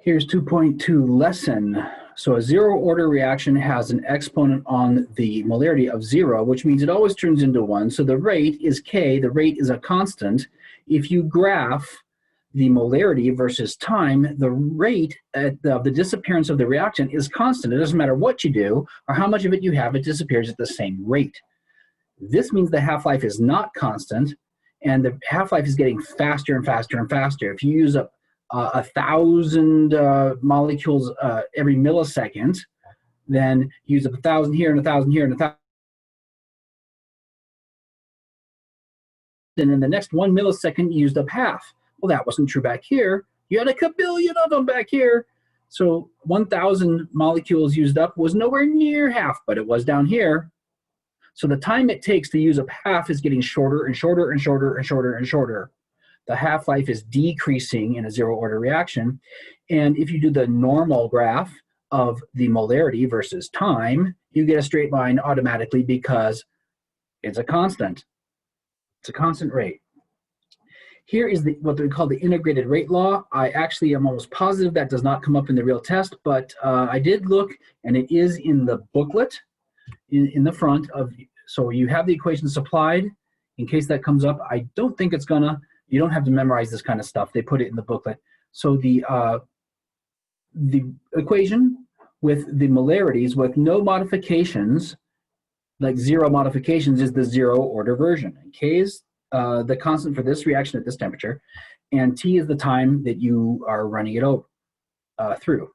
Here's 2.2 lesson. So a zero order reaction has an exponent on the molarity of 0, which means it always turns into 1. So the rate is K, the rate is a constant. If you graph the molarity versus time, the rate of the disappearance of the reactant is constant. It doesn't matter what you do or how much of it you have, it disappears at the same rate. This means the half-life is not constant, and the half-life is getting faster and faster and faster. If you use up 1,000 molecules every millisecond, then use up 1,000 here and 1,000 here and 1,000. And in the next 1 millisecond, you used up half. Well, that wasn't true back here. You had a kabillion of them back here. So 1,000 molecules used up was nowhere near half, but it was down here. So the time it takes to use up half is getting shorter and shorter and shorter and shorter and shorter. The half-life is decreasing in a zero-order reaction. And if you do the normal graph of the molarity versus time, you get a straight line automatically because it's a constant. It's a constant rate. Here is what we call the integrated rate law. I actually am almost positive that does not come up in the real test, but I did look, and it is in the booklet in the front of. So you have the equation supplied in case that comes up. I don't think it's gonna. You don't have to memorize this kind of stuff. They put it in the booklet. So the equation with the molarities with no modifications, like 0 modifications, is the zero order version. And K is the constant for this reaction at this temperature, and T is the time that you are running it over through.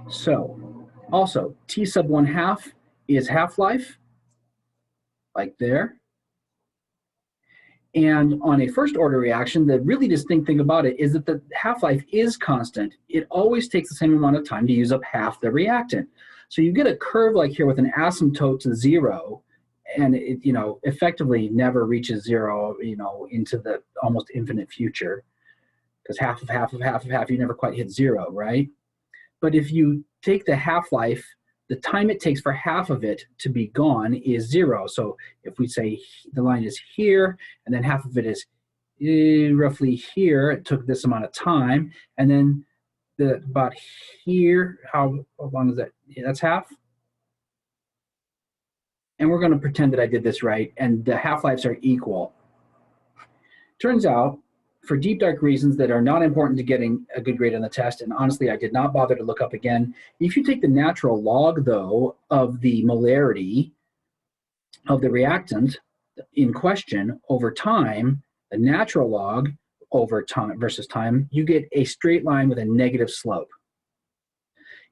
So also T sub 1/2 is half-life, like there. And on a first order reaction, the really distinct thing about it is that the half-life is constant. It always takes the same amount of time to use up half the reactant. So you get a curve like here with an asymptote to 0, and it, effectively never reaches 0, into the almost infinite future, because half of half of half of half, you never quite hit 0, right? But if you take the half-life, the time it takes for half of it to be gone is 0. So if we say the line is here, and then half of it is roughly here, it took this amount of time, and then about here, how long is that? Yeah, that's half. And we're going to pretend that I did this right, and the half-lives are equal. Turns out, for deep dark reasons that are not important to getting a good grade on the test, and honestly I did not bother to look up again, if you take the natural log though of the molarity of the reactant in question over time, the natural log over time versus time, you get a straight line with a negative slope.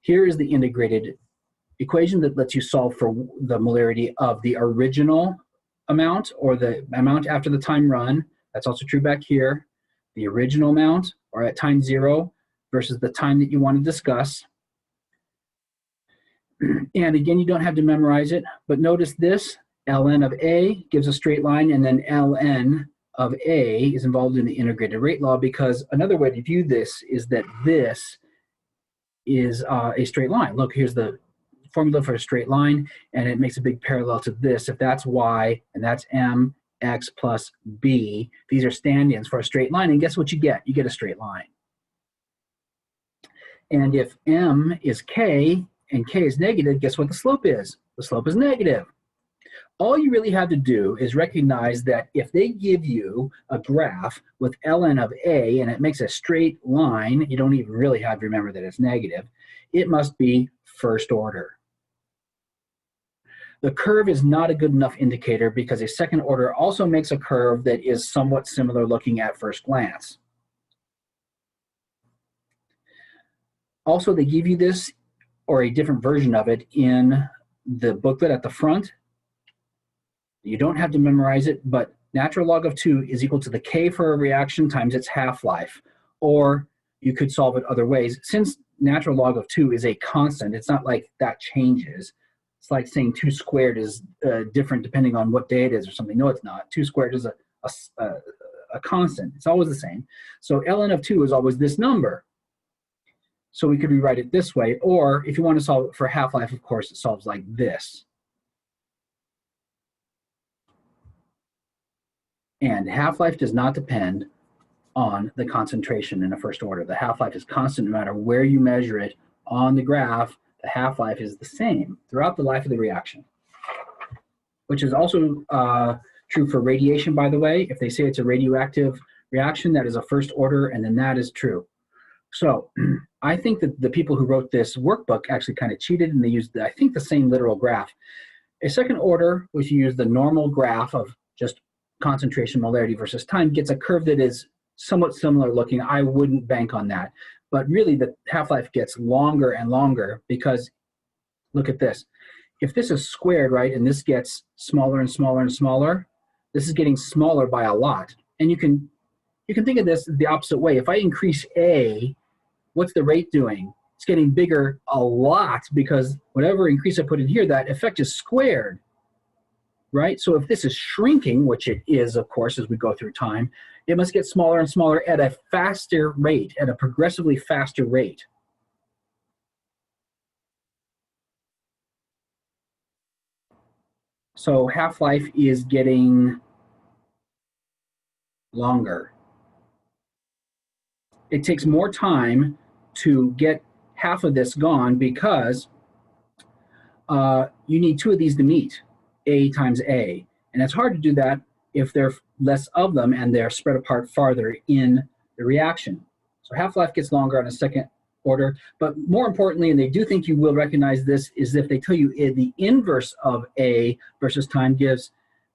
Here is the integrated equation that lets you solve for the molarity of the original amount, or the amount after the time run. That's also true back here. The original amount, or at time 0, versus the time that you want to discuss. And again, you don't have to memorize it, but notice this, ln of A gives a straight line, and then ln of A is involved in the integrated rate law, because another way to view this is that this is a straight line. Look, here's the formula for a straight line, and it makes a big parallel to this. If that's y and that's m, x plus b, these are stand-ins for a straight line, and guess what you get? You get a straight line. And if m is k and k is negative, guess what the slope is? The slope is negative. All you really have to do is recognize that if they give you a graph with ln of a and it makes a straight line, you don't even really have to remember that it's negative, it must be first order. The curve is not a good enough indicator because a second order also makes a curve that is somewhat similar looking at first glance. Also, they give you this, or a different version of it, in the booklet at the front. You don't have to memorize it, but natural log of 2 is equal to the K for a reaction times its half-life. Or you could solve it other ways. Since natural log of 2 is a constant, it's not like that changes. It's like saying 2 squared is different depending on what day it is or something. No, it's not. 2 squared is a constant. It's always the same. So ln of 2 is always this number. So we could rewrite it this way. Or if you want to solve it for half-life, of course, it solves like this. And half-life does not depend on the concentration in the first order. The half-life is constant no matter where you measure it on the graph. The half-life is the same throughout the life of the reaction, which is also true for radiation, by the way. If they say it's a radioactive reaction, that is a first order, and then that is true. So I think that the people who wrote this workbook actually kind of cheated, and they used, I think, the same literal graph. A second order, which you use the normal graph of just concentration, molarity versus time, gets a curve that is somewhat similar looking. I wouldn't bank on that. But really, the half-life gets longer and longer because, look at this. If this is squared, right, and this gets smaller and smaller and smaller, this is getting smaller by a lot. And you can think of this the opposite way. If I increase A, what's the rate doing? It's getting bigger a lot because whatever increase I put in here, that effect is squared, right? So if this is shrinking, which it is, of course, as we go through time, it must get smaller and smaller at a faster rate, at a progressively faster rate. So half-life is getting longer. It takes more time to get half of this gone because you need two of these to meet, A times A. And it's hard to do that if there are less of them and they're spread apart farther in the reaction. So half-life gets longer on a second order, but more importantly, and they do think you will recognize this, is if they tell you the inverse of A versus time gives,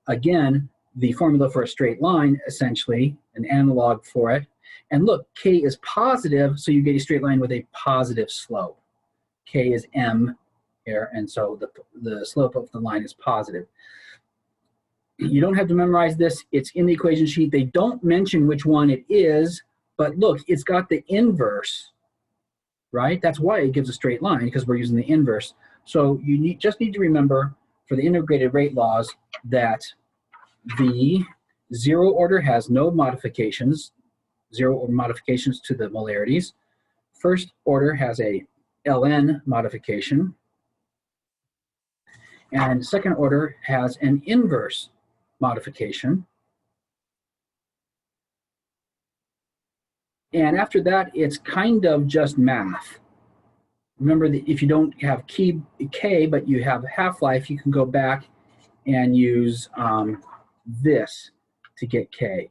again, the formula for a straight line, essentially, an analog for it. And look, K is positive, so you get a straight line with a positive slope. K is M here, and so the slope of the line is positive. You don't have to memorize this. It's in the equation sheet. They don't mention which one it is, but look, it's got the inverse, right? That's why it gives a straight line, because we're using the inverse. So you just need to remember for the integrated rate laws that the zero order has no modifications, zero modifications to the molarities. First order has a ln modification, and second order has an inverse modification. And after that, it's kind of just math. Remember that if you don't have K, but you have half-life, you can go back and use this to get K.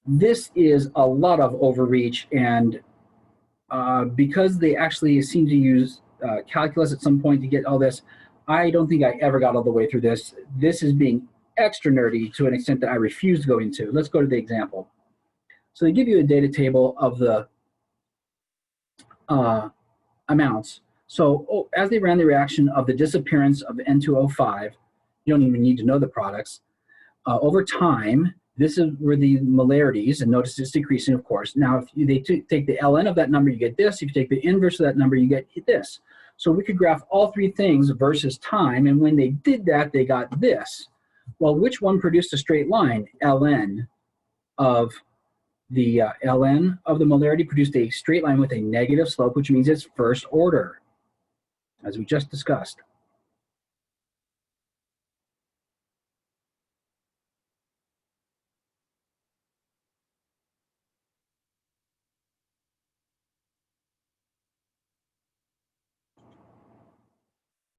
This is a lot of overreach, and because they actually seem to use calculus at some point to get all this, I don't think I ever got all the way through this. This is being extra nerdy to an extent that I refuse to go into. Let's go to the example. So they give you a data table of the amounts. So as they ran the reaction of the disappearance of N2O5, you don't even need to know the products. Over time, this is where the molarities, and notice it's decreasing, of course. Now, if they take the ln of that number, you get this. If you take the inverse of that number, you get this. So we could graph all three things versus time, and when they did that, they got this. Well, which one produced a straight line? ln of the molarity produced a straight line with a negative slope, which means it's first order, as we just discussed.